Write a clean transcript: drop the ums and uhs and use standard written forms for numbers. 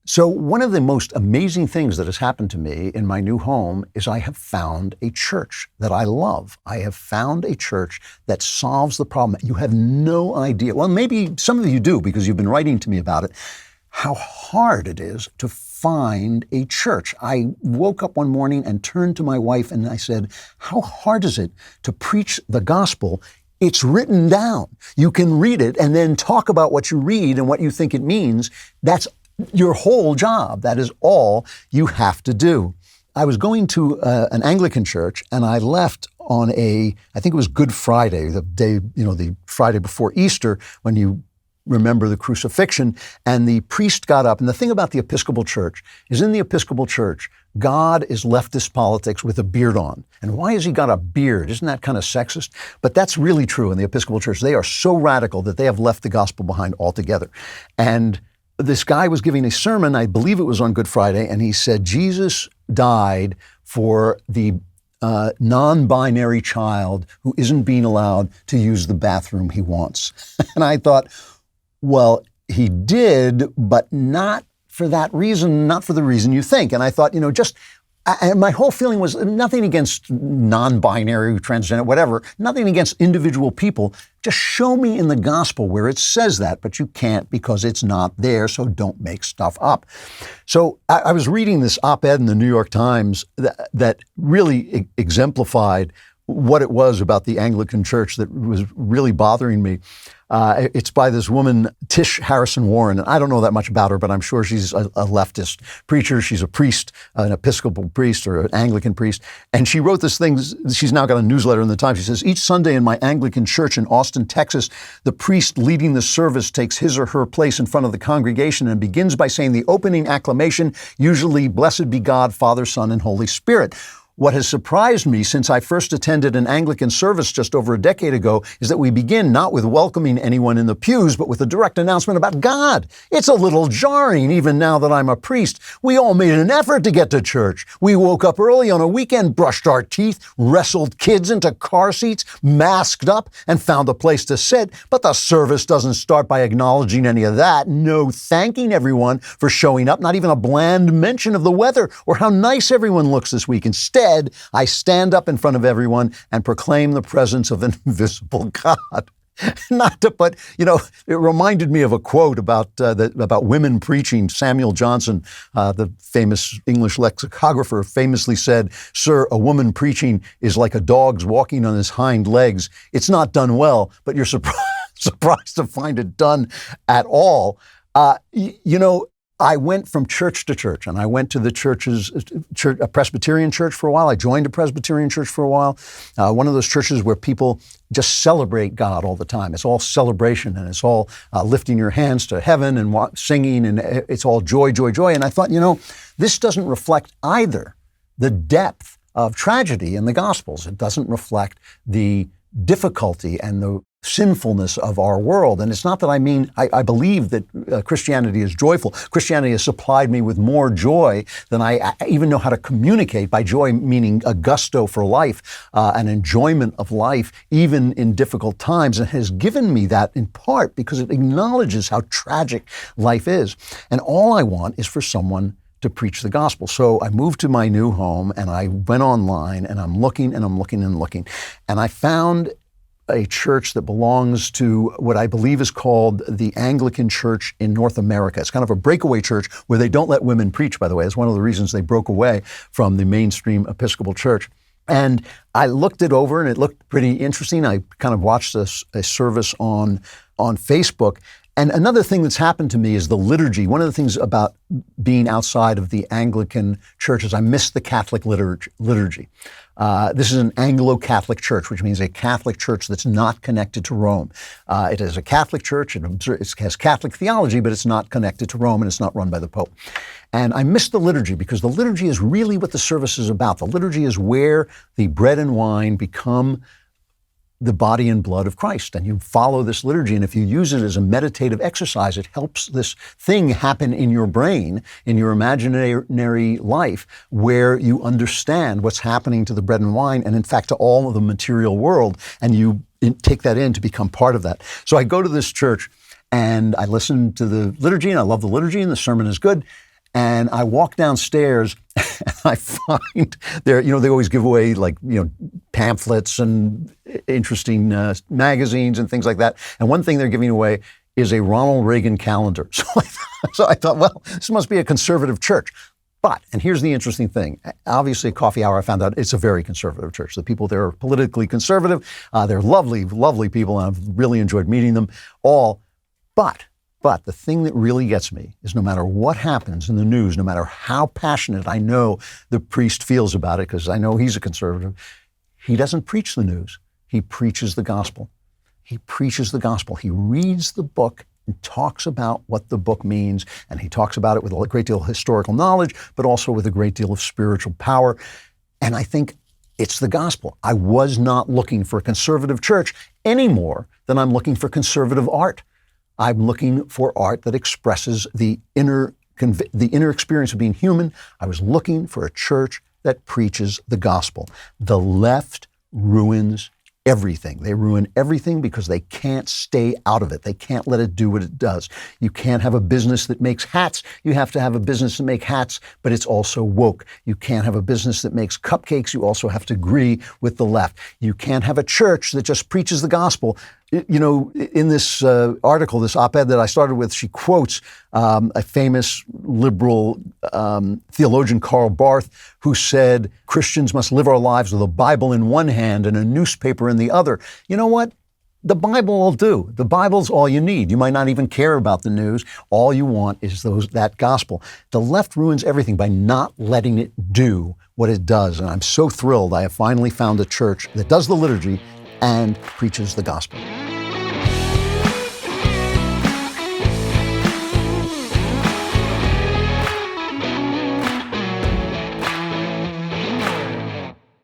So one of the most amazing things that has happened to me in my new home is I have found a church that I love. I have found a church that solves the problem. You have no idea. Well, maybe some of you do because you've been writing to me about it, how hard it is to find a church. I woke up one morning and turned to my wife and I said, how hard is it to preach the gospel? It's written down. You can read it and then talk about what you read and what you think it means. That's your whole job. That is all you have to do. I was going to an Anglican church and I left on I think it was Good Friday, the day, the Friday before Easter, when you remember the crucifixion, and the priest got up. And the thing about the Episcopal Church is in the Episcopal Church, God is leftist politics with a beard on. And why has he got a beard? Isn't that kind of sexist? But that's really true in the Episcopal Church. They are so radical that they have left the gospel behind altogether. And this guy was giving a sermon, I believe it was on Good Friday, and he said, Jesus died for the non-binary child who isn't being allowed to use the bathroom he wants. And I thought, well, he did, but not for that reason, not for the reason you think. And I thought, and my whole feeling was nothing against non-binary, transgender, whatever, nothing against individual people. Just show me in the gospel where it says that, but you can't because it's not there, so don't make stuff up. So I was reading this op-ed in the New York Times that really exemplified what it was about the Anglican Church that was really bothering me. It's by this woman, Tish Harrison Warren, and I don't know that much about her, but I'm sure she's a leftist preacher. She's a priest, an Episcopal priest or an Anglican priest, and she wrote this thing. She's now got a newsletter in the Times. She says, each Sunday in my Anglican church in Austin, Texas, the priest leading the service takes his or her place in front of the congregation and begins by saying the opening acclamation, usually, "Blessed be God, Father, Son, and Holy Spirit." What has surprised me since I first attended an Anglican service just over a decade ago is that we begin not with welcoming anyone in the pews, but with a direct announcement about God. It's a little jarring, even now that I'm a priest. We all made an effort to get to church. We woke up early on a weekend, brushed our teeth, wrestled kids into car seats, masked up, and found a place to sit. But the service doesn't start by acknowledging any of that. No thanking everyone for showing up, not even a bland mention of the weather or how nice everyone looks this week. Instead, I stand up in front of everyone and proclaim the presence of an invisible God. Not to put, it reminded me of a quote about women preaching. Samuel Johnson, the famous English lexicographer, famously said, "Sir, a woman preaching is like a dog's walking on his hind legs. It's not done well, but you're surprised to find it done at all." I went from church to church, and I went to a Presbyterian church for a while. I joined a Presbyterian church for a while. One of those churches where people just celebrate God all the time. It's all celebration, and it's all lifting your hands to heaven and singing, and it's all joy, joy, joy. And I thought, this doesn't reflect either the depth of tragedy in the Gospels. It doesn't reflect the difficulty and the sinfulness of our world. And it's not that I believe that Christianity is joyful. Christianity has supplied me with more joy than I even know how to communicate. By joy, meaning a gusto for life, an enjoyment of life, even in difficult times. And has given me that in part because it acknowledges how tragic life is. And all I want is for someone to preach the gospel. So I moved to my new home and I went online and I'm looking and I'm looking and looking. And I found a church that belongs to what I believe is called the Anglican Church in North America. It's kind of a breakaway church where they don't let women preach, by the way. It's one of the reasons they broke away from the mainstream Episcopal Church. And I looked it over and it looked pretty interesting. I kind of watched a service on Facebook. And another thing that's happened to me is the liturgy. One of the things about being outside of the Anglican Church is I miss the Catholic liturgy. This is an Anglo-Catholic church, which means a Catholic church that's not connected to Rome. It is a Catholic church, it has Catholic theology, but it's not connected to Rome and it's not run by the Pope. And I miss the liturgy because the liturgy is really what the service is about. The liturgy is where the bread and wine become the body and blood of Christ. And you follow this liturgy, and if you use it as a meditative exercise, it helps this thing happen in your brain, in your imaginary life, where you understand what's happening to the bread and wine, and in fact to all of the material world, and you take that in to become part of that. So I go to this church, and I listen to the liturgy, and I love the liturgy, and the sermon is good. And I walk downstairs and I find there, they always give away pamphlets and interesting magazines and things like that. And one thing they're giving away is a Ronald Reagan calendar. So I thought, well, this must be a conservative church. But, and here's the interesting thing, obviously at Coffee Hour I found out it's a very conservative church. The people there are politically conservative. They're lovely, lovely people, and I've really enjoyed meeting them all. But the thing that really gets me is no matter what happens in the news, no matter how passionate I know the priest feels about it, because I know he's a conservative, he doesn't preach the news. He preaches the gospel. He preaches the gospel. He reads the book and talks about what the book means, and he talks about it with a great deal of historical knowledge, but also with a great deal of spiritual power. And I think it's the gospel. I was not looking for a conservative church any more than I'm looking for conservative art. I'm looking for art that expresses the inner experience of being human. I was looking for a church that preaches the gospel. The left ruins everything. They ruin everything because they can't stay out of it. They can't let it do what it does. You can't have a business that makes hats. You have to have a business that makes hats, but it's also woke. You can't have a business that makes cupcakes. You also have to agree with the left. You can't have a church that just preaches the gospel. In this article, this op-ed that I started with, she quotes a famous liberal theologian, Karl Barth, who said, Christians must live our lives with a Bible in one hand and a newspaper in the other. You know what? The Bible will do. The Bible's all you need. You might not even care about the news. All you want is that gospel. The left ruins everything by not letting it do what it does. And I'm so thrilled I have finally found a church that does the liturgy and preaches the gospel.